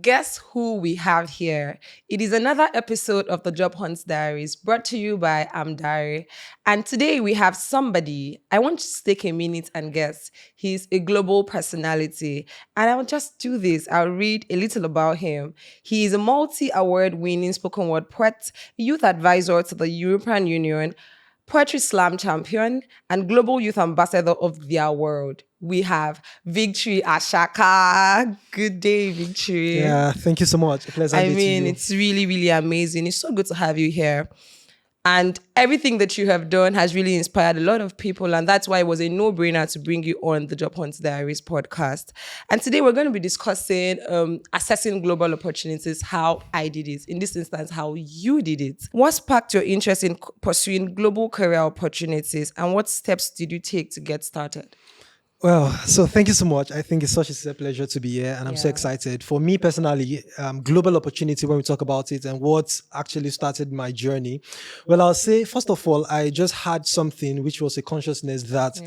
guess who we have here? It is another episode of the Job Hunt Diaries brought to you by Diary. And today we have somebody. I want you to take a minute and guess. He's a global personality. And I'll just do this. I'll read a little about him. He is a multi-award winning spoken word poet, youth advisor to the European Union, Poetry Slam champion, and Global Youth Ambassador of their world. We have Victory Ashaka. Good day, Victory. Yeah, thank you so much. A pleasant day to you. It's really, really amazing. It's so good to have you here. And everything that you have done has really inspired a lot of people. And that's why it was a no-brainer to bring you on the Job Hunt Diaries podcast. And today we're going to be discussing assessing global opportunities, how I did it. In this instance, how you did it. What sparked your interest in pursuing global career opportunities? And what steps did you take to get started? Well, so thank you so much. I think it's such a pleasure to be here and I'm so excited. For me personally, global opportunity, when we talk about it and what actually started my journey, well, I'll say, first of all, I just had something which was a consciousness that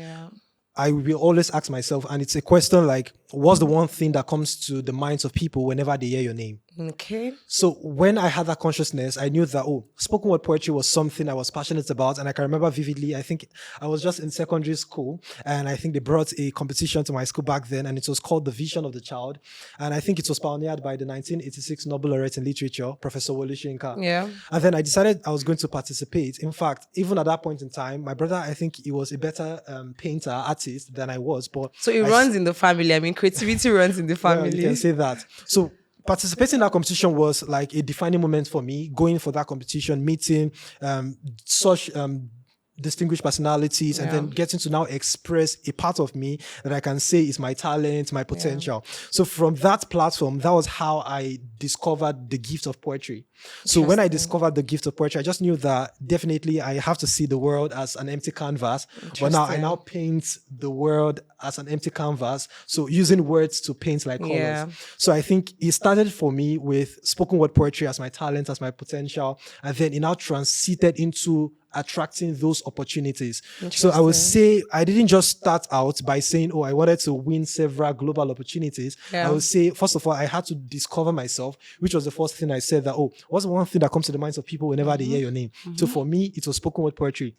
I will always ask myself, and it's a question like, what's the one thing that comes to the minds of people whenever they hear your name? Okay. So when I had that consciousness, I knew that, spoken word poetry was something I was passionate about. And I can remember vividly, I think I was just in secondary school and I think they brought a competition to my school back then and it was called The Vision of the Child. And I think it was pioneered by the 1986 Nobel laureate in literature, Professor Wole Soyinka. Yeah. And then I decided I was going to participate. In fact, even at that point in time, my brother, I think he was a better painter, artist than I was. But so it runs in the family. I mean, creativity runs in the family. Well, you can say that. So participating in that competition was like a defining moment for me, going for that competition, meeting such distinguished personalities and then getting to now express a part of me that I can say is my talent, my potential. So from that platform, that was how I discovered the gift of poetry. So when I discovered the gift of poetry, I just knew that definitely I have to see the world as an empty canvas. But now I now paint the world as an empty canvas. So using words to paint like colors. So I think it started for me with spoken word poetry as my talent, as my potential. And then it now transited into attracting those opportunities. So I would say I didn't just start out by saying, I wanted to win several global opportunities. I would say, first of all, I had to discover myself, which was the first thing I said that, what's the one thing that comes to the minds of people whenever they hear your name? So for me, it was spoken word poetry.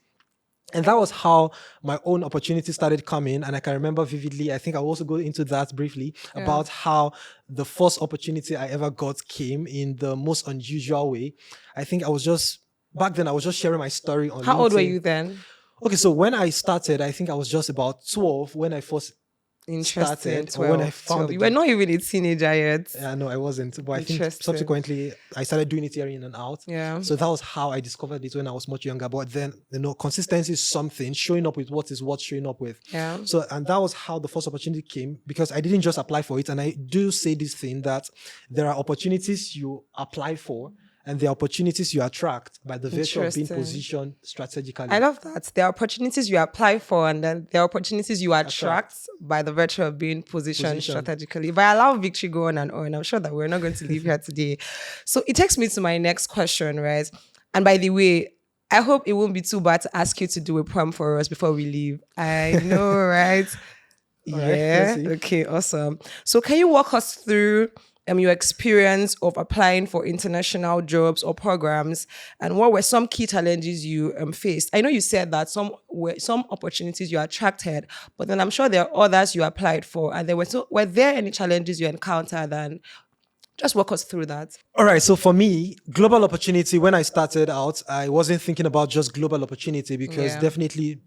And that was how my own opportunities started coming. And I can remember vividly, I think I'll also go into that briefly, about how the first opportunity I ever got came in the most unusual way. I think back then I was just sharing my story on LinkedIn. How old were you then? Okay, so when I started, I think I was just about 12 when I first started. 12, when I found you were not even a teenager yet. Yeah, no, I wasn't. But I think subsequently I started doing it here in and out. Yeah. So that was how I discovered it when I was much younger. But then, consistency is something, showing up with what is worth showing up with. Yeah. So, and that was how the first opportunity came, because I didn't just apply for it. And I do say this thing that there are opportunities you apply for, and the opportunities you attract by the virtue of being positioned strategically. I love that. There are opportunities you apply for, and then there are opportunities you attract by the virtue of being positioned strategically. If I allow Victory go on and on, I'm sure that we're not going to leave here today. So it takes me to my next question, right? And by the way, I hope it won't be too bad to ask you to do a poem for us before we leave. I know, right? Yeah. Okay, awesome. So can you walk us through your experience of applying for international jobs or programs, and what were some key challenges you faced? I know you said that some opportunities you attracted, but then I'm sure there are others you applied for, and were there any challenges you encountered? And just walk us through that. All right. So for me, global opportunity, when I started out, I wasn't thinking about just global opportunity, because definitely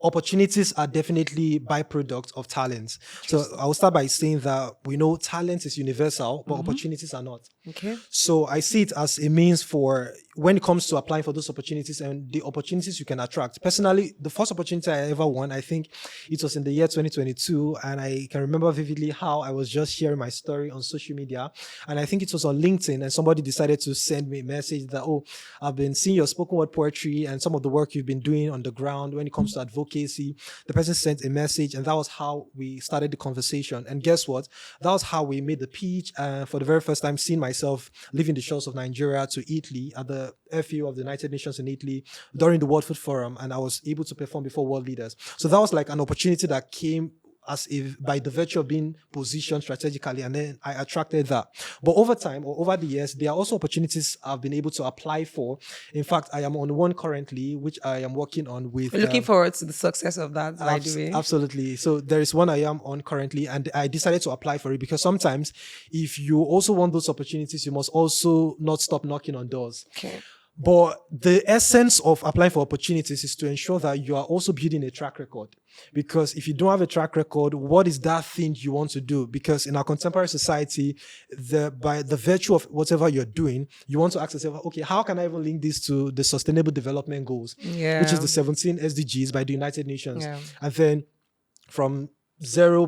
opportunities are definitely byproduct of talent. So I will start by saying that we know talent is universal, but opportunities are not. Okay. So I see it as a means for when it comes to applying for those opportunities and the opportunities you can attract. Personally, the first opportunity I ever won, I think it was in the year 2022. And I can remember vividly how I was just sharing my story on social media. And I think it was on LinkedIn, and somebody decided to send me a message that, I've been seeing your spoken word poetry and some of the work you've been doing on the ground when it comes to advocacy. The person sent a message, and that was how we started the conversation. And guess what? That was how we made the pitch. For the very first time, seeing myself leaving the shores of Nigeria to Italy at the FAO of the United Nations in Italy during the World Food Forum, and I was able to perform before world leaders. So that was like an opportunity that came by the virtue of being positioned strategically, and then I attracted that. But over time or over the years, there are also opportunities I've been able to apply for. In fact, I am on one currently, which I am working on We're with. looking forward to the success of that, by the way. Absolutely. So there is one I am on currently, and I decided to apply for it because sometimes if you also want those opportunities, you must also not stop knocking on doors. Okay. But the essence of applying for opportunities is to ensure that you are also building a track record. Because if you don't have a track record, what is that thing you want to do? Because in our contemporary society, by the virtue of whatever you're doing, you want to ask yourself, okay, how can I even link this to the Sustainable Development Goals, which is the 17 SDGs by the United Nations? Yeah. And then from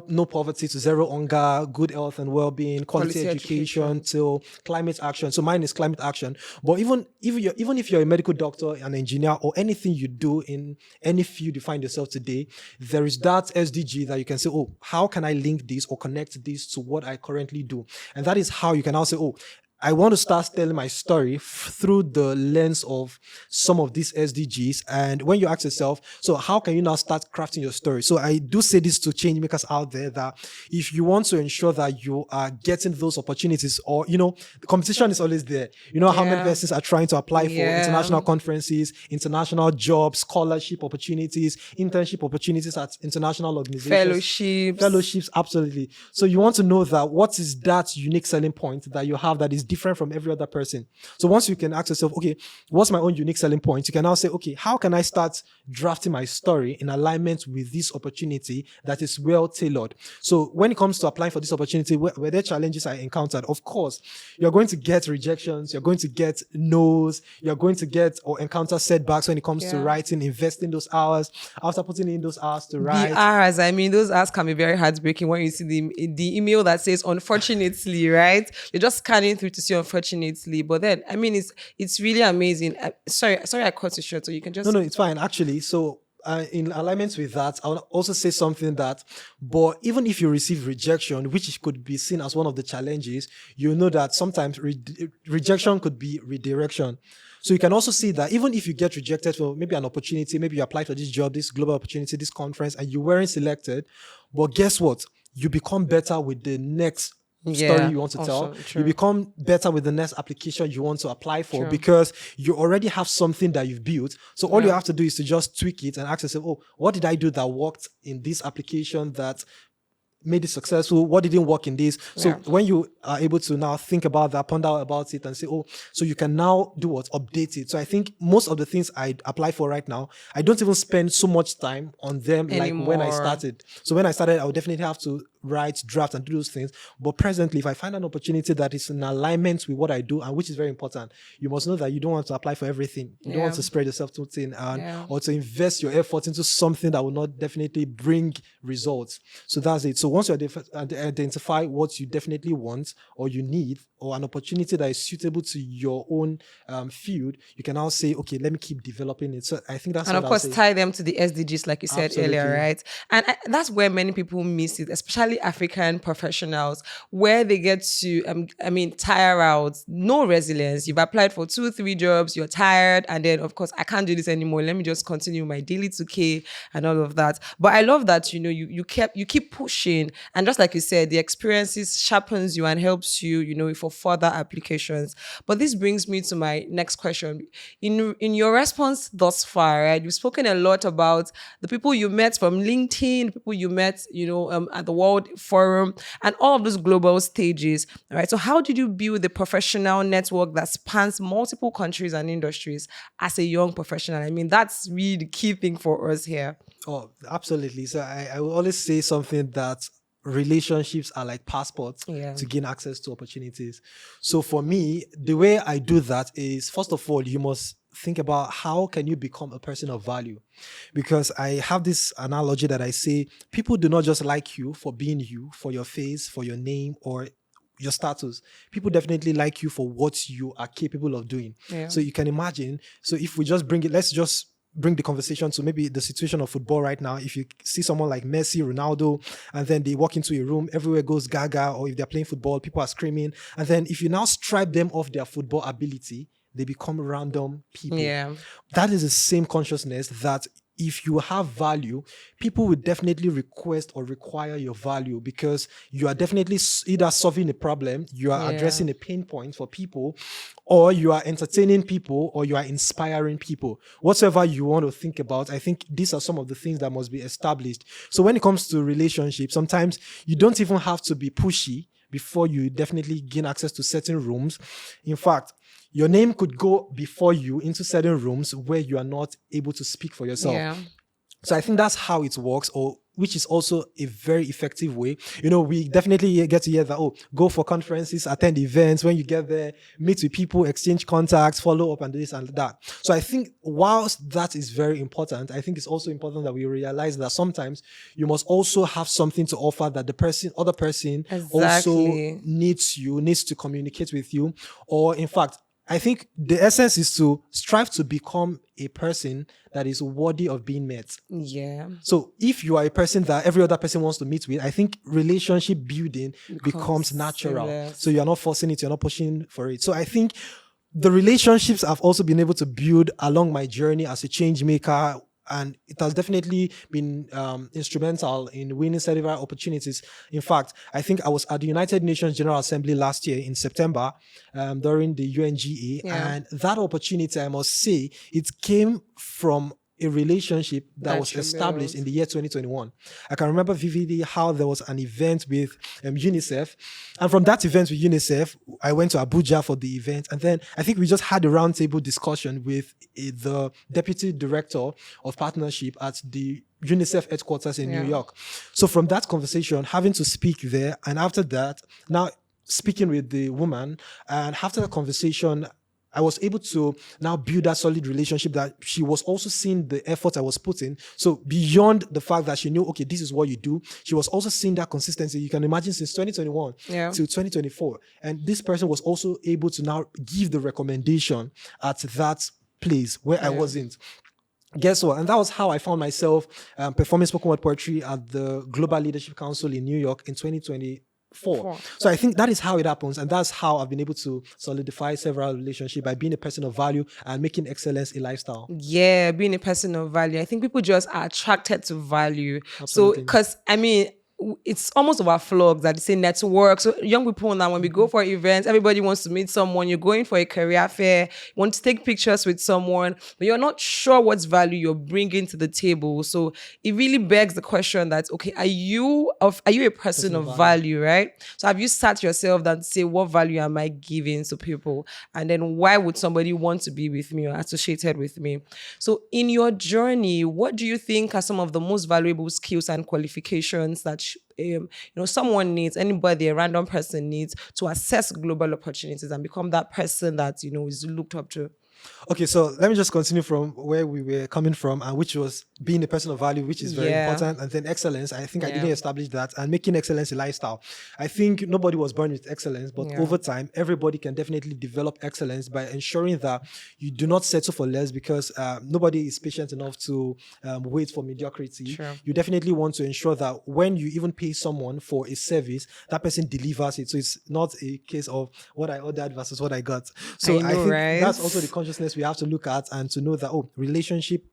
no poverty to zero hunger, good health and well-being, quality education till climate action. So mine is climate action. But even if you're a medical doctor, an engineer, or anything you do in any field you find yourself today, there is that SDG that you can say, oh, how can I link this or connect this to what I currently do? And that is how you can now say, oh, I want to start telling my story through the lens of some of these SDGs. And when you ask yourself, so how can you now start crafting your story? So I do say this to change makers out there that if you want to ensure that you are getting those opportunities, or, the competition is always there. You know how many persons are trying to apply for international conferences, international jobs, scholarship opportunities, internship opportunities at international organizations. Fellowships, absolutely. So you want to know that what is that unique selling point that you have that is different from every other person. So once you can ask yourself, okay, what's my own unique selling point? You can now say, okay, how can I start drafting my story in alignment with this opportunity that is well tailored? So when it comes to applying for this opportunity, were there challenges I encountered? Of course, you're going to get rejections, you're going to get no's, you're going to get or encounter setbacks when it comes to writing, investing those hours. After putting in those hours to write. The hours, those hours can be very heartbreaking when you see the email that says unfortunately, right? You're just scanning through to see unfortunately, but then it's really amazing. Sorry I cut you short, so you can just no, it's fine actually. So in alignment with that, I will also say something that, but even if you receive rejection, which could be seen as one of the challenges, you know that sometimes rejection could be redirection. So you can also see that even if you get rejected for maybe an opportunity, maybe you applied for this job, this global opportunity, this conference, and you weren't selected, but guess what? You become better with the next story you want to tell. You become better with the next application you want to apply for because you already have something that you've built. So all you have to do is to just tweak it and ask yourself, oh, what did I do that worked in this application that made it successful? What didn't work in this? So when you are able to now think about that, ponder about it and say, oh, so you can now do what? Update it. So I think most of the things I apply for right now, I don't even spend so much time on them anymore. Like when I started. So when I started, I would definitely have to write, draft, and do those things. But presently, if I find an opportunity that is in alignment with what I do, and which is very important, you must know that you don't want to apply for everything. You don't want to spread yourself too thin or to invest your effort into something that will not definitely bring results. So that's it. So once you identify what you definitely want or you need, or an opportunity that is suitable to your own field, you can now say, okay, let me keep developing it. So I think that's, and of course tie them to the SDGs, like you said earlier, right? And that's where many people miss it, especially African professionals, where they get to, tire out, no resilience. You've applied for 2-3 jobs, you're tired, and then of course, I can't do this anymore. Let me just continue my daily 2K and all of that. But I love that, you keep pushing, and just like you said, the experiences sharpens you and helps you, for further applications. But this brings me to my next question. In your response thus far, right, you've spoken a lot about the people you met from LinkedIn, the people you met, at the World Forum, and all of those global stages. All right. So how did you build the professional network that spans multiple countries and industries as a young professional? That's really the key thing for us here. Oh, absolutely. So I will always say something that relationships are like passports to gain access to opportunities. So for me, the way I do that is, first of all, you must think about how can you become a person of value. Because I have this analogy that I say, people do not just like you, for your face, for your name, or your status. People definitely like you for what you are capable of doing. So you can imagine, so if we just let's just bring the conversation to maybe the situation of football right now. If you see someone like Messi, Ronaldo, and then they walk into a room, everywhere goes gaga, or if they're playing football, people are screaming. And then if you now stripe them of their football ability, they become random people. That is the same consciousness that if you have value, people will definitely request or require your value because you are definitely either solving a problem, you are Yeah. addressing a pain point for people, or you are entertaining people, or you are inspiring people. Whatever you want to think about, I think these are some of the things that must be established. So when it comes to relationships, sometimes you don't even have to be pushy before you definitely gain access to certain rooms. In fact, your name could go before you into certain rooms where you are not able to speak for yourself. Yeah. So I think that's how it works, or which is also a very effective way. We definitely get to hear that, oh, go for conferences, attend events. When you get there, meet with people, exchange contacts, follow up, and this and that. So I think whilst that is very important, I think it's also important that we realize that sometimes you must also have something to offer that the other person also Exactly. needs to communicate with you. Or in fact, I think the essence is to strive to become a person that is worthy of being met. Yeah. So if you are a person that every other person wants to meet with, I think relationship building becomes natural. Seamless. So you're not forcing it, you're not pushing for it. So I think the relationships I've also been able to build along my journey as a change maker, and it has definitely been instrumental in winning several opportunities. In fact, I think I was at the United Nations General Assembly last year in September during the UNGA, Yeah. and that opportunity, I must say, it came from a relationship that was That you established build. in the year 2021. I can remember vividly how there was an event with UNICEF. And from that event with UNICEF, I went to Abuja for the event. And then I think we just had a roundtable discussion with the deputy director of partnership at the UNICEF headquarters in New Yeah. York. So from that conversation, having to speak there, and after that, now speaking with the woman, and after the conversation, I was able to now build that solid relationship that she was also seeing the effort I was putting. So beyond the fact that she knew, okay, this is what you do, she was also seeing that consistency. You can imagine since 2021 Yeah. to 2024. And this person was also able to now give the recommendation at that place where I Yeah. wasn't. Guess what? And that was how I found myself performing spoken word poetry at the Global Leadership Council in New York in 2024. So I think that is how it happens, and that's how I've been able to solidify several relationships by being a person of value and making excellence a lifestyle. Yeah, being a person of value. I think people just are attracted to value. So, Absolutely. because I mean, it's almost overflowed that they say network. So young people now, when we go for events, everybody wants to meet someone. You're going for a career fair, you want to take pictures with someone, but you're not sure what value you're bringing to the table. So it really begs the question that, okay, are you a person of value, right? So have you sat yourself down to say, what value am I giving to people? And then why would somebody want to be with me or associated with me? So in your journey, what do you think are some of the most valuable skills and qualifications that someone needs, anybody, a random person needs to assess global opportunities and become that person that is looked up to? Okay, so let me just continue from where we were coming from, and which was being a person of value, which is very Yeah. important, and then excellence. I think I Yeah. didn't establish that, and making excellence a lifestyle. I think nobody was born with excellence, but Yeah. over time, everybody can definitely develop excellence by ensuring that you do not settle for less, because nobody is patient enough to wait for mediocrity. Sure. You definitely want to ensure that when you even pay someone for a service, that person delivers it. So it's not a case of what I ordered versus what I got. So I I know, think right? that's also the consciousness we have to look at, and to know that, relationship,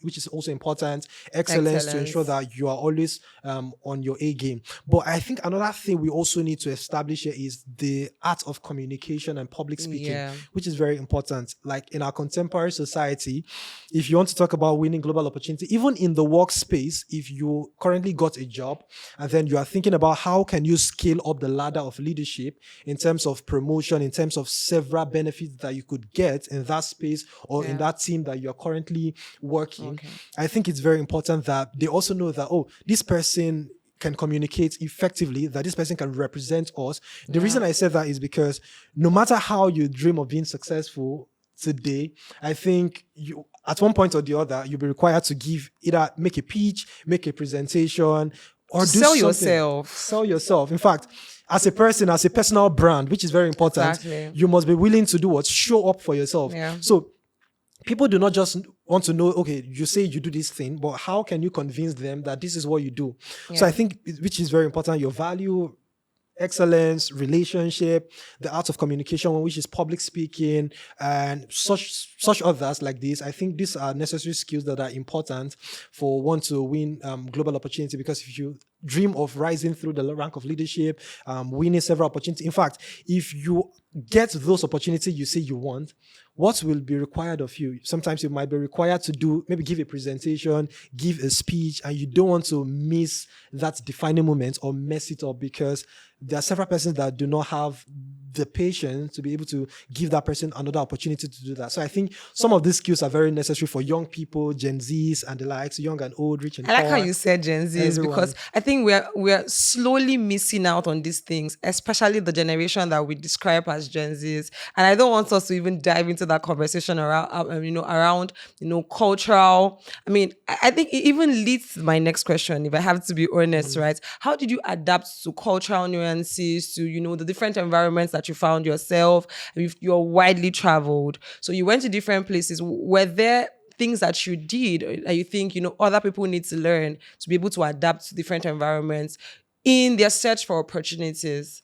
which is also important, excellence, to ensure that you are always on your A game. But I think another thing we also need to establish here is the art of communication and public speaking, Yeah. which is very important. Like in our contemporary society, if you want to talk about winning global opportunity, even in the workspace, if you currently got a job and then you are thinking about how can you scale up the ladder of leadership in terms of promotion, in terms of several benefits that you could get in that space or in Yeah. that team that you're currently working, Okay. I think it's very important that they also know that, this person can communicate effectively, that this person can represent us. The reason I said that is because no matter how you dream of being successful today, I think you, at one point or the other, you'll be required to make a pitch, make a presentation, or do sell something. yourself. Sell yourself. In fact, as a person, as a personal brand, which is very important, Exactly. you must be willing to do what? Show up for yourself. Yeah. So people do not just want to know, okay, you say you do this thing, but how can you convince them that this is what you do? So I think, which is very important, your value, excellence, relationship, the art of communication, which is public speaking, and such others like this. I think these are necessary skills that are important for one to win global opportunity. Because if you dream of rising through the rank of leadership, winning several opportunities, in fact, if you get those opportunities you say you want, what will be required of you? Sometimes you might be required to do, maybe give a presentation, give a speech, and you don't want to miss that defining moment or mess it up, because there are several persons that do not have the patience to be able to give that person another opportunity to do that. So I think some of these skills are very necessary for young people, Gen Zs and the likes, young and old, rich and I like how poor, you said Gen Zs, because everyone. I think we're slowly missing out on these things, especially the generation that we describe as Gen Zs. And I don't want us to even dive into that conversation around around cultural. I mean, I think it even leads to my next question, if I have to be honest, right? How did you adapt to cultural nuances, to the different environments that you found yourself? You're widely traveled, so you went to different places. Were there things that you did that you think other people need to learn to be able to adapt to different environments in their search for opportunities?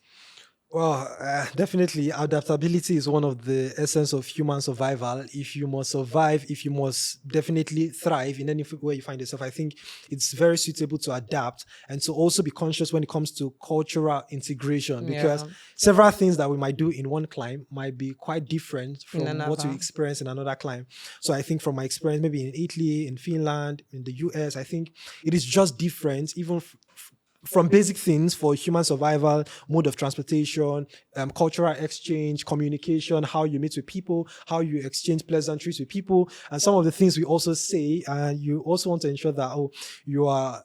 Well, definitely, adaptability is one of the essence of human survival. If you must survive, if you must definitely thrive in any way you find yourself, I think it's very suitable to adapt and to also be conscious when it comes to cultural integration, because Yeah, several things that we might do in one climb might be quite different in from what we another. experience in another climb. So I think from my experience, maybe in Italy, in Finland, in the US, I think it is just different, even from basic things for human survival, mode of transportation, cultural exchange, communication, how you meet with people, how you exchange pleasantries with people, and some of the things we also say. And you also want to ensure that you are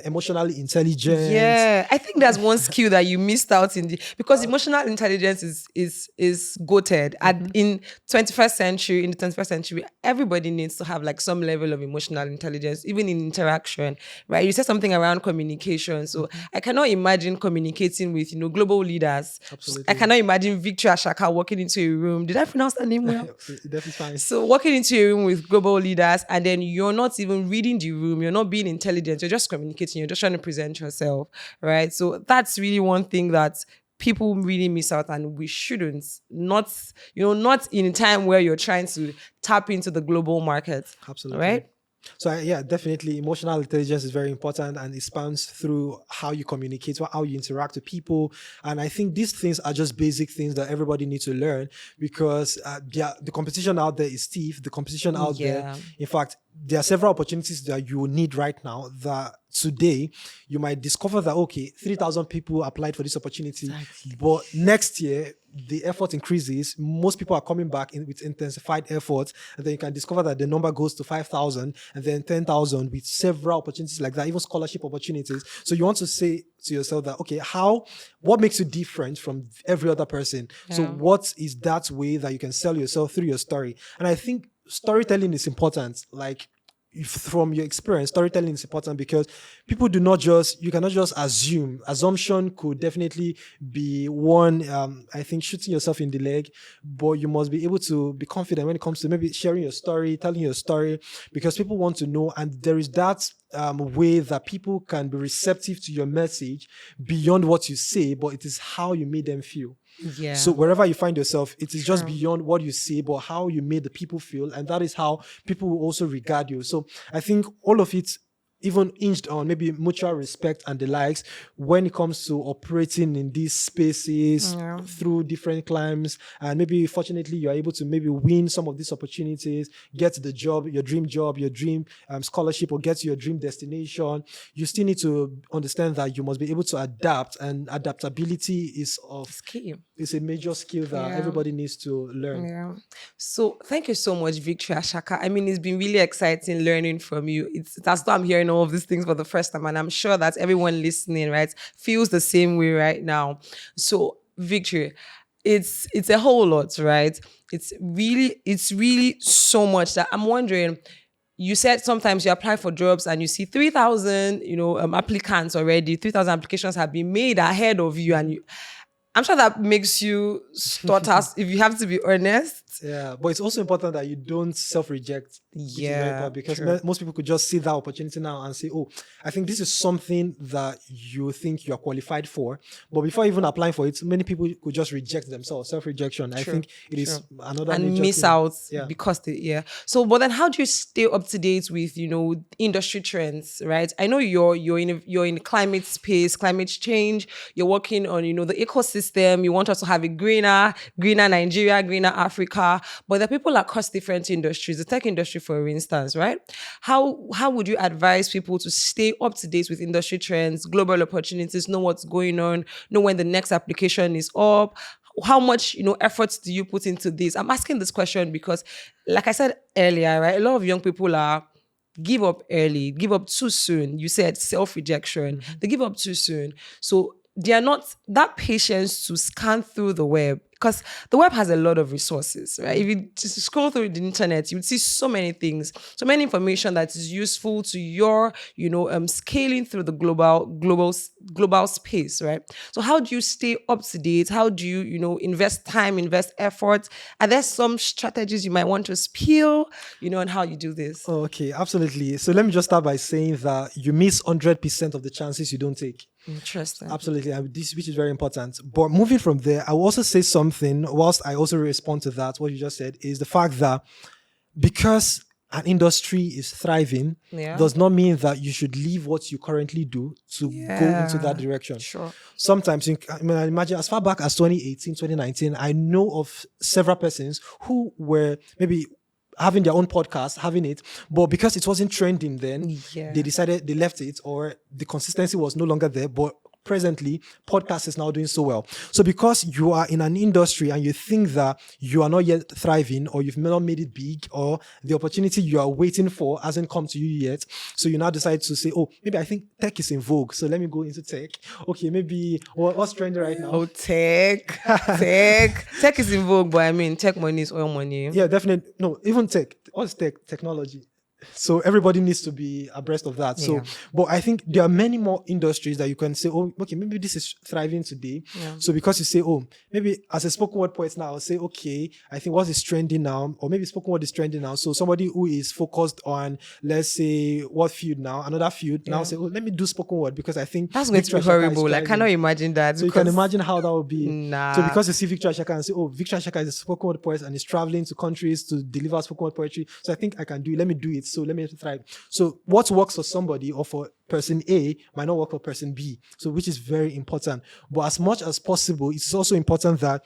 emotionally intelligent. Yeah, I think that's one skill that you missed out in because emotional intelligence is goated at in 21st century. In the 21st century, everybody needs to have like some level of emotional intelligence, even in interaction, right? You said something around communication, so I cannot imagine communicating with global leaders. I Absolutely. cannot imagine Victory Ashaka walking into a room. Did I pronounce that name well? That is fine. So walking into a room with global leaders, and then you're not even reading the room, you're not being intelligent, you're just communicating, you're just trying to present yourself, right? So that's really one thing that people really miss out, and we shouldn't. Not in a time where you're trying to tap into the global market, Absolutely. right? So yeah, definitely emotional intelligence is very important, and it spans through how you communicate, how you interact with people. And I think these things are just basic things that everybody needs to learn, because the competition out there is stiff. The competition out there, Yeah. in fact, there are several opportunities that you need right now that today you might discover that, okay, 3,000 people applied for this opportunity, Exactly. but next year the effort increases, most people are coming back with intensified efforts, and then you can discover that the number goes to 5,000 and then 10,000, with several opportunities like that, even scholarship opportunities. So you want to say to yourself that, okay, what makes you different from every other person? So Yeah. what is that way that you can sell yourself through your story? And I think storytelling is important. Like, from your experience, storytelling is important, because you cannot just assume. Assumption could definitely be one, I think, shooting yourself in the leg, but you must be able to be confident when it comes to maybe sharing your story, telling your story, because people want to know. And there is that way that people can be receptive to your message beyond what you say, but it is how you made them feel. So Yeah. wherever you find yourself, it is just True. beyond what you say, but how you made the people feel, and that is how people will also regard you. So I think all of it even hinged on maybe mutual respect and the likes, when it comes to operating in these spaces Yeah. through different climbs. And maybe fortunately you're able to maybe win some of these opportunities, get the job, your dream scholarship, or get to your dream destination. You still need to understand that you must be able to adapt, and adaptability It's key. is a major skill that Yeah. everybody needs to learn. Yeah. So thank you so much, Victory Ashaka. I mean, it's been really exciting learning from you. It's as though I'm hearing all of these things for the first time, and I'm sure that everyone listening, right, feels the same way right now. So, Victory, it's a whole lot, right? It's really so much that I'm wondering. You said sometimes you apply for jobs and you see 3,000, applicants already. 3,000 applications have been made ahead of you, and I'm sure that makes you stutter, if you have to be honest, Yeah, but it's also important that you don't self-reject, which is very Yeah, important because true. most people could just see that opportunity now and say, "Oh, I think this is something that you think you are qualified for." But before even applying for it, many people could just reject themselves. Self-rejection. I True, think it is true. another And major miss thing. out Yeah. because they, yeah. So, but then how do you stay up to date with, industry trends, right? I know you're in the climate space, climate change. You're working on, the ecosystem. You want us to have a greener Nigeria, greener Africa. But there are people across different industries, the tech industry, for instance, right? How would you advise people to stay up to date with industry trends, global opportunities, know what's going on, know when the next application is up? How much efforts do you put into this? I'm asking this question because, like I said earlier, right, a lot of young people are give up early, give up too soon. You said self-rejection. Mhm. They give up too soon. So they are not that patience to scan through the web, because the web has a lot of resources, right? If you just scroll through the internet, you would see so many things, so many information that is useful to your, scaling through the global space, right? So how do you stay up to date? How do you, invest time, invest effort? Are there some strategies you might want to spill, on how you do this? Oh, okay, absolutely. So let me just start by saying that you miss 100% of the chances you don't take. Interesting. Absolutely, this which is very important. But moving from there, I will also say something. Whilst I also respond to that, what you just said is the fact that because an industry is thriving, Yeah. does not mean that you should leave what you currently do to go into that Yeah. direction. Sure. Sometimes, I mean, I imagine as far back as 2018, 2019, I know of several persons who were maybe having their own podcast, having it, but because it wasn't trending then, they Yeah. decided they left it, or the consistency was no longer there. But presently, podcast is now doing so well. So because you are in an industry and you think that you are not yet thriving, or you've not made it big, or the opportunity you are waiting for hasn't come to you yet, so you now decide to say, "Oh, maybe I think tech is in vogue, so let me go into tech." Okay, maybe what's trending right now? Oh, tech is in vogue, but I mean, tech money is oil money. Yeah, definitely. No, even tech. What's tech? Technology. So everybody needs to be abreast of that. So, Yeah. but I think there are many more industries that you can say, "Oh, okay, maybe this is thriving today." Yeah. So because you say, "Oh, maybe as a spoken word poet now," I'll say, "Okay, I think what is trending now, or maybe spoken word is trending now." So somebody who is focused on, let's say, what field now, another field now, Yeah. say, "Oh, let me do spoken word because I think That's going to be Victory Ashaka is horrible. I cannot thriving." imagine that So you can because imagine how that would be. So nah. because you see Victor Ashaka and say, "Oh, Victor Ashaka is a spoken word poet and is traveling to countries to deliver spoken word poetry. So I think I can do it. Let me do it. So let me thrive." So what works for somebody or for person A might not work for person B. So which is very important. But as much as possible, it's also important that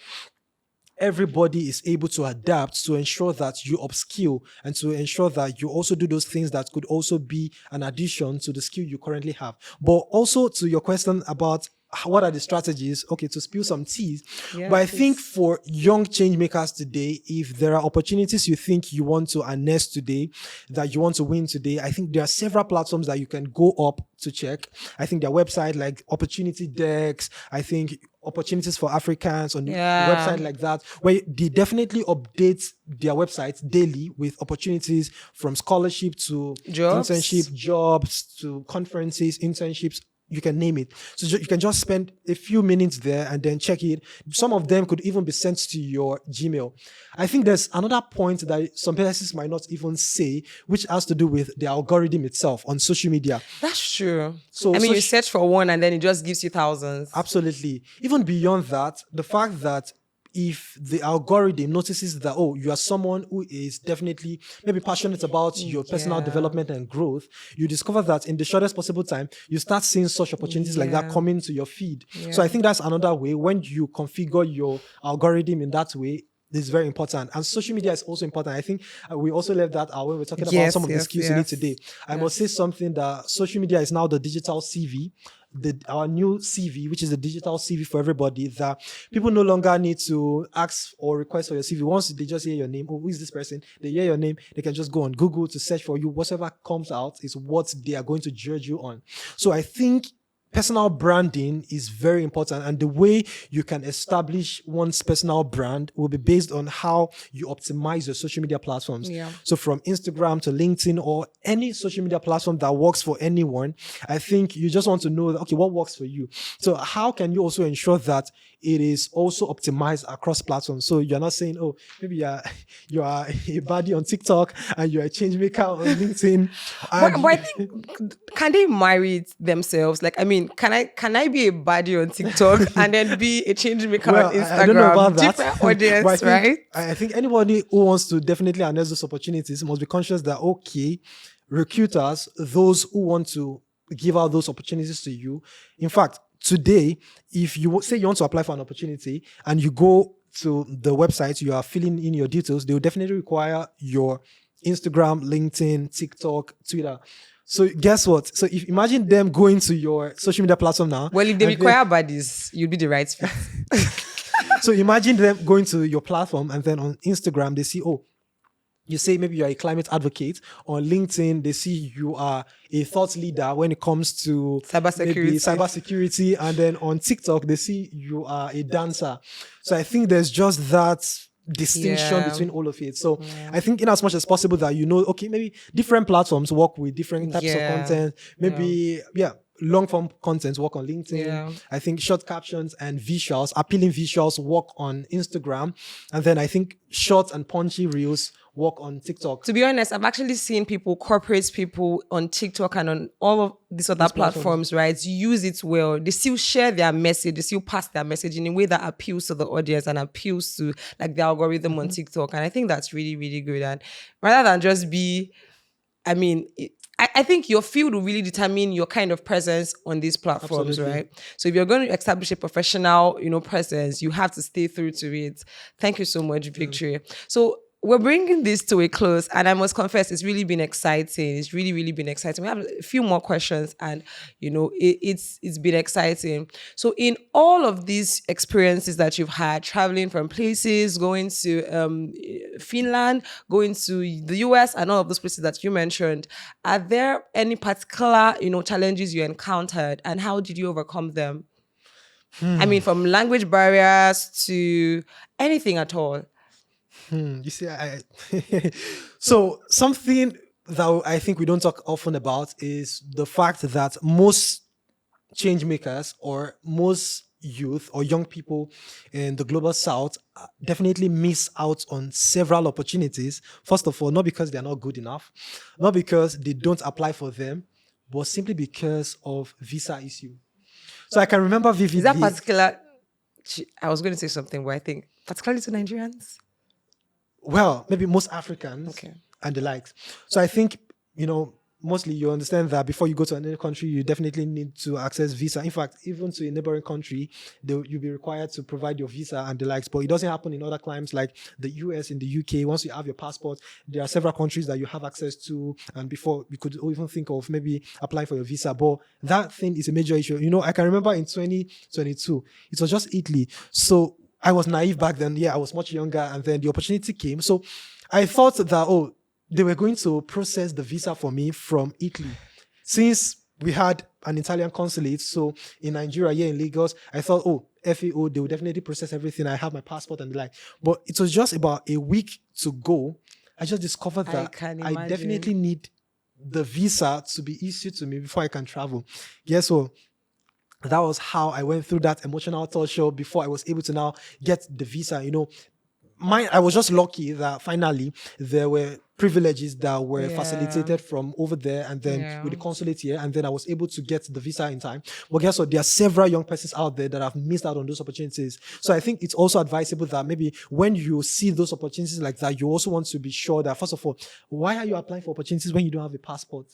everybody is able to adapt to ensure that you upskill and to ensure that you also do those things that could also be an addition to the skill you currently have. But also to your question about what are the strategies, okay, to spill some teas. Yeah, But I think please. for young change makers today, if there are opportunities you think you want to harness today, that you want to win today, I think there are several platforms that you can go up to check. I think their website, like Opportunity Decks, I think Opportunities for Africans on Yeah. website like that, where they definitely update their websites daily with opportunities from scholarship to Jobs. internship, jobs to conferences, internships. You can name it. So you can just spend a few minutes there and then check it. Some of them could even be sent to your Gmail. I think there's another point that some places might not even say, which has to do with the algorithm itself on social media. That's true. So I mean, you social, search for one and then it just gives you thousands. absolutely. Even beyond that, the fact that if the algorithm notices that, oh, you are someone who is definitely maybe passionate about your personal Yeah. development and growth, you discover that in the shortest possible time, you start seeing such opportunities like that Yeah. coming to your feed. So I Yeah. think that's another way when you configure your algorithm in that way. Is very important, and social media is also important. I think we also left that out when we're talking about some Yes, of the yes, skills you need yes. today. I must say Yes. something that social media is now the digital CV, our new CV, which is the digital CV for everybody, that people no longer need to ask or request for your CV. Once they just hear your name, oh, who is this person? They hear your name, they can just go on Google to search for you. Whatever comes out is what they are going to judge you on. So I think personal branding is very important, and the way you can establish one's personal brand will be based on how you optimize your social media platforms. Yeah. So from Instagram to LinkedIn or any social media platform that works for anyone, I think you just want to know that, okay, what works for you. So how can you also ensure that it is also optimized across platforms? So you're not saying, oh, maybe you are a baddie on TikTok and you're a change maker on LinkedIn. But, And but I think, can they marry it themselves? Like, I mean, can I be a baddie on TikTok and then be a change maker on well, I don't know Instagram? about that, Different but audience, right? I think anybody who wants to definitely harness those opportunities must be conscious that, okay, recruiters, those who want to give out those opportunities to you. In fact, today, if you say you want to apply for an opportunity and you go to the website, you are filling in your details, they will definitely require your Instagram, LinkedIn, TikTok, Twitter. So guess what? So if imagine them going to your social media platform now, Well, if they and then require baddies, you'll be the right fit. so imagine them going to your platform and then on Instagram they see, oh, you say maybe you're a climate advocate. On LinkedIn, they see you are a thought leader when it comes to maybe Cybersecurity. cybersecurity. And then on TikTok, they see you are a dancer. So I think there's just that distinction Yeah. between all of it. So I think in as much as possible that you know, okay, maybe different platforms work with different types of Yeah. content. Maybe, long form content work on LinkedIn. Yeah. I think short captions and visuals, appealing visuals work on Instagram. And then I think short and punchy reels work on TikTok. To be honest, I've actually seen people, corporate people on TikTok and on all of these other These platforms, right, use it well. They still share their message, they still pass their message in a way that appeals to the audience and appeals to like the algorithm on TikTok. And I think that's really, really good. And rather than just be, I mean, I think your field will really determine your kind of presence on these platforms, Absolutely. right? So if you're going to establish a professional, presence, you have to stay through to it. Thank you so much, Victory. So we're bringing this to a close, and I must confess, it's really been exciting. It's really, really been exciting. We have a few more questions, and it's been exciting. So, in all of these experiences that you've had, traveling from places, going to Finland, going to the US, and all of those places that you mentioned, are there any particular challenges you encountered, and how did you overcome them? I mean, from language barriers to anything at all. You see, so something that I think we don't talk often about is the fact that most change makers or most youth or young people in the global south definitely miss out on several opportunities. First of all, not because they're not good enough, not because they don't apply for them, but simply because of visa issue. So I can remember Is that vividly. particular? I was going to say something, but I think particularly to Nigerians. Well, maybe most Africans Okay. and the likes. So I think, mostly you understand that before you go to another country, you definitely need to access visa. In fact, even to a neighboring country, you'll be required to provide your visa and the likes. But it doesn't happen in other climes like the US, in the UK. Once you have your passport, there are several countries that you have access to. And before we could even think of maybe applying for your visa. But that thing is a major issue. I can remember in 2022, it was just Italy. So I was naive back then. Yeah, I was much younger. And then the opportunity came. So I thought that, they were going to process the visa for me from Italy. Since we had an Italian consulate, so in Nigeria, here in Lagos, I thought, FAO, they will definitely process everything. I have my passport and the like. But it was just about a week to go. I just discovered that I definitely need the visa to be issued to me before I can travel. Guess what? That was how I went through that emotional torture before I was able to now get the visa. I was just lucky that finally there were privileges that were facilitated from over there and then with the consulate here, and then I was able to get the visa in time. But guess what? There are several young persons out there that have missed out on those opportunities. So I think it's also advisable that maybe when you see those opportunities like that, you also want to be sure that, first of all, why are you applying for opportunities when you don't have a passport?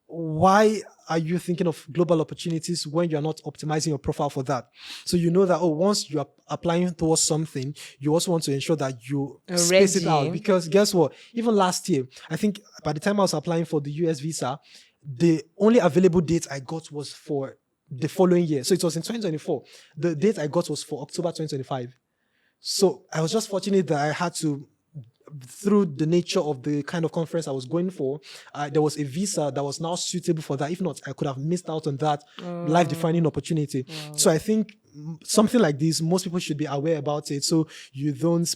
Why are you thinking of global opportunities when you're not optimizing your profile for that? So you know that, once you are applying towards something, you also want to ensure that you space it out. Because guess what? Even last year, I think by the time I was applying for the US visa, the only available date I got was for the following year. So it was in 2024. The date I got was for October 2025. So I was just fortunate that I had to through the nature of the kind of conference I was going for, there was a visa that was now suitable for that. If not, I could have missed out on that life-defining opportunity. So I think something like this, most people should be aware about it. So you don't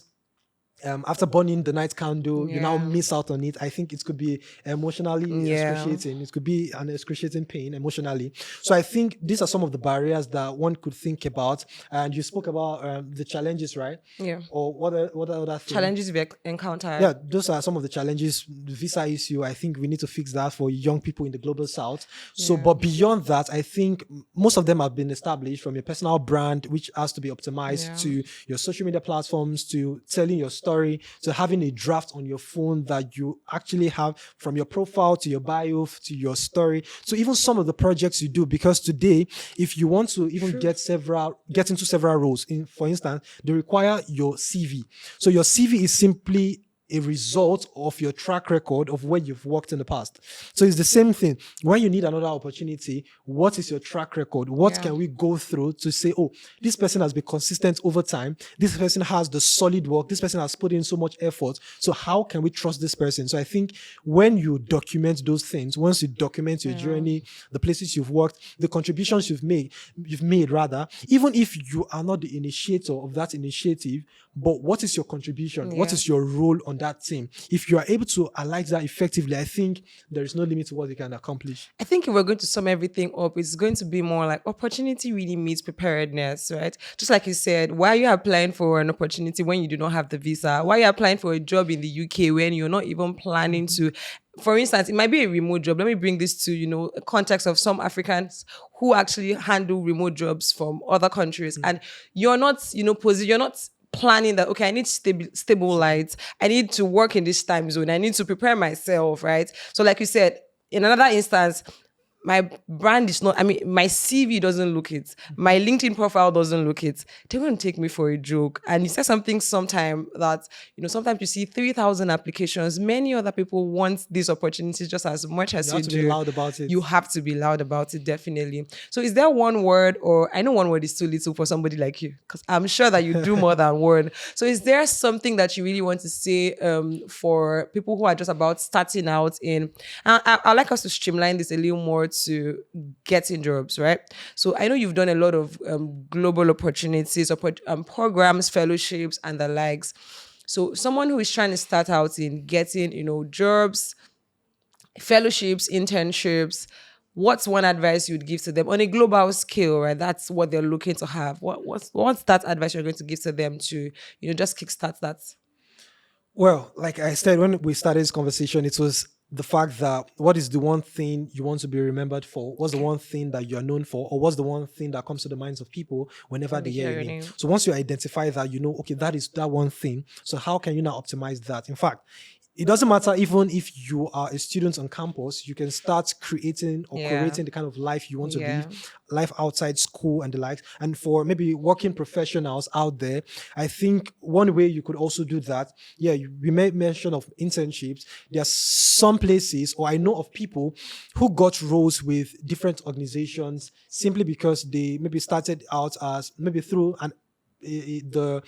after burning the night candle, you now miss out on it. I think it could be emotionally excruciating. It could be an excruciating pain emotionally. So I think these are some of the barriers that one could think about. And you spoke about the challenges, right? Yeah. Or what other thing? Challenges we encounter. Yeah, those are some of the challenges. The visa issue, I think we need to fix that for young people in the global south. So, but beyond that, I think most of them have been established, from your personal brand, which has to be optimized, to your social media platforms, to telling your story, to having a draft on your phone that you actually have, from your profile to your bio to your story, to even some of the projects you do. Because today, if you want to even get into several roles, for instance, they require your CV. So your CV is simply a result of your track record of where you've worked in the past. So it's the same thing. When you need another opportunity, what is your track record? What can we go through to say, oh, this person has been consistent over time. This person has the solid work. This person has put in so much effort. So how can we trust this person? So I think when you document those things, once you document your journey, the places you've worked, the contributions you've made rather, even if you are not the initiator of that initiative, but what is your contribution? What is your role on that team? If you are able to alight that effectively, I think there is no limit to what you can accomplish. I think if we're going to sum everything up, it's going to be more like opportunity really meets preparedness, right? Just like you said, why are you applying for an opportunity when you do not have the visa? Why are you applying for a job in the UK when you're not even planning to? For instance, it might be a remote job. Let me bring this to, a context of some Africans who actually handle remote jobs from other countries. And you're not, you're not planning that, okay, I need stable lights. I need to work in this time zone. I need to prepare myself, right? So like you said, in another instance, my brand is not, my CV doesn't look it. My LinkedIn profile doesn't look it. They're going to take me for a joke. And you said something sometime that, sometimes you see 3,000 applications. Many other people want these opportunities just as much as you do. You have to be loud about it. You have to be loud about it, definitely. So is there one word, or I know one word is too little for somebody like you, because I'm sure that you do more than word. So is there something that you really want to say for people who are just about starting out in, I'd like us to streamline this a little more to getting jobs, right? So I know you've done a lot of global opportunities, programs, fellowships, and the likes. So someone who is trying to start out in getting, jobs, fellowships, internships, what's one advice you'd give to them on a global scale, right? That's what they're looking to have. What's that advice you're going to give to them to, just kickstart that? Well, like I said, when we started this conversation, it was the fact that what is the one thing you want to be remembered for? What's the one thing that you're known for? Or what's the one thing that comes to the minds of people whenever they hear your name? So once you identify that, okay, that is that one thing. So how can you now optimize that? In fact, it doesn't matter even if you are a student on campus, you can start creating or curating the kind of life you want to live, life outside school and the likes. And for maybe working professionals out there, I think one way you could also do that, we made mention of internships. There are some places, or I know of people who got roles with different organizations simply because they maybe started out as maybe through the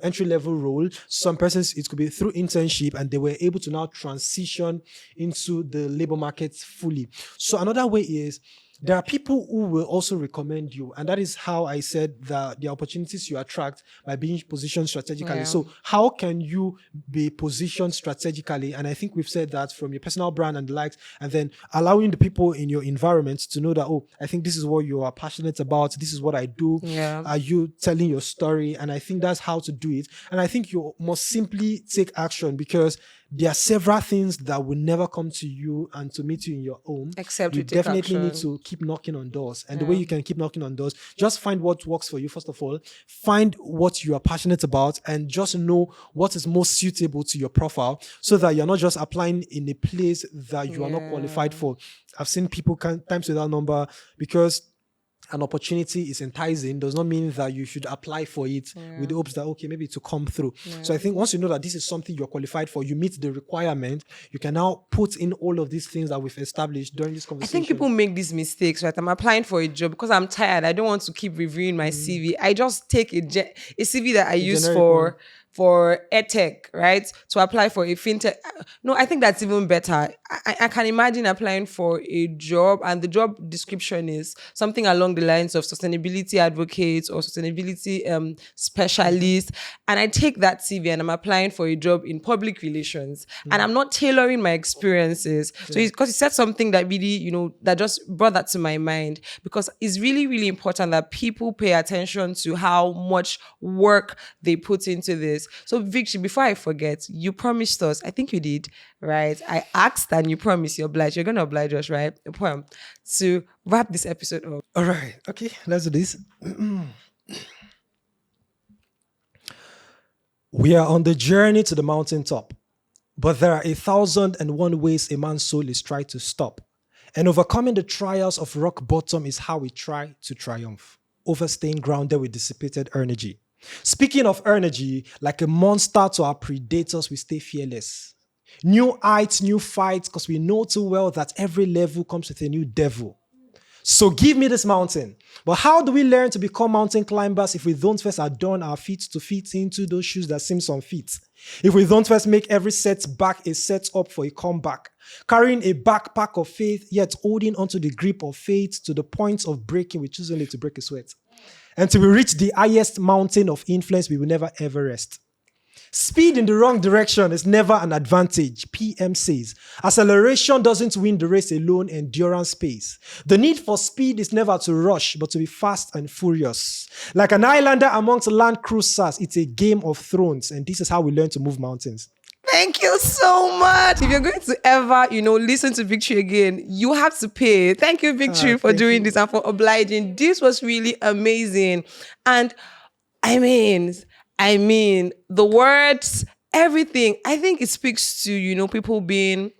entry-level role. Some persons, it could be through internship, and they were able to now transition into the labor market fully. So another way is, there are people who will also recommend you. And that is how I said that the opportunities you attract by being positioned strategically. So how can you be positioned strategically? And I think we've said that from your personal brand and the likes, and then allowing the people in your environment to know that, oh, I think this is what you are passionate about. This is what I do. Are you telling your story? And I think that's how to do it. And I think you must simply take action, because there are several things that will never come to you and to meet you in your home. Except you definitely need to keep knocking on doors. And the way you can keep knocking on doors, just find what works for you, first of all. Find what you are passionate about, and just know what is most suitable to your profile, so that you're not just applying in a place that you are not qualified for. I've seen people times without number, because an opportunity is enticing does not mean that you should apply for it with the hopes that, okay, maybe to come through. So I think once you know that this is something you're qualified for, you meet the requirement, you can now put in all of these things that we've established during this conversation. I think people make these mistakes, right? I'm applying for a job because I'm tired. I don't want to keep reviewing my CV. I just take a CV that I use for edtech, right? To apply for a fintech. No, I think that's even better. I can imagine applying for a job and the job description is something along the lines of sustainability advocate or sustainability specialist. And I take that CV and I'm applying for a job in public relations. And I'm not tailoring my experiences. So because you said something that really, that just brought that to my mind because it's really, really important that people pay attention to how much work they put into this. So, Victory, before I forget, you promised us, I think you did, right? I asked and you promised you obliged. You're going to oblige us, right? A poem to wrap this episode up. All right. Okay, let's do this. We are on the journey to the mountaintop, but there are 1,001 ways a man's soul is tried to stop. And overcoming the trials of rock bottom is how we try to triumph, over staying grounded with dissipated energy. Speaking of energy, like a monster to our predators, we stay fearless. New heights, new fights, because we know too well that every level comes with a new devil. So give me this mountain. But how do we learn to become mountain climbers if we don't first adorn our feet to fit into those shoes that seem unfit? If we don't first make every setback a setup for a comeback? Carrying a backpack of faith, yet holding onto the grip of faith to the point of breaking, we choose only to break a sweat. Until we reach the highest mountain of influence, we will never ever rest. Speed in the wrong direction is never an advantage, PM says. Acceleration doesn't win the race alone, endurance pays. The need for speed is never to rush, but to be fast and furious. Like an islander amongst land cruisers, it's a game of thrones, and this is how we learn to move mountains. Thank you so much. If you're going to ever, listen to Victory again, you have to pay. Thank you, Victory, for doing this and for obliging. This was really amazing. And I mean, the words, everything. I think it speaks to, people being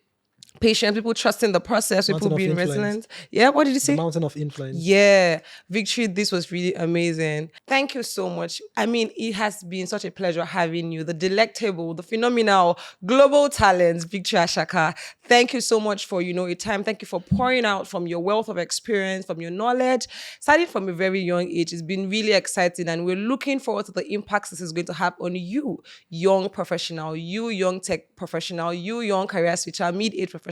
patient, people trusting the process, Mountain people of being influence. resilient. Yeah, what did you say? The mountain of influence. Yeah, Victory, this was really amazing. Thank you so much. I mean, it has been such a pleasure having you, the delectable, the phenomenal global talent, Victory Ashaka. Thank you so much for, your time. Thank you for pouring out from your wealth of experience, from your knowledge, starting from a very young age. It's been really exciting and we're looking forward to the impacts this is going to have on you, young professional, you young tech professional, you young career switcher, mid-age professional,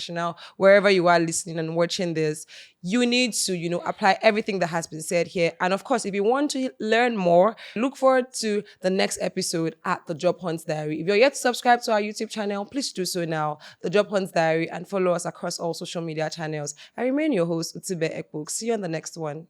wherever you are listening and watching this. You need to, apply everything that has been said here. And of course, if you want to learn more, look forward to the next episode at The Job Hunt Diary. If you're yet to subscribe to our YouTube channel, please do so now, The Job Hunt Diary, and follow us across all social media channels. I remain your host, Utibe Ekbuk. See you on the next one.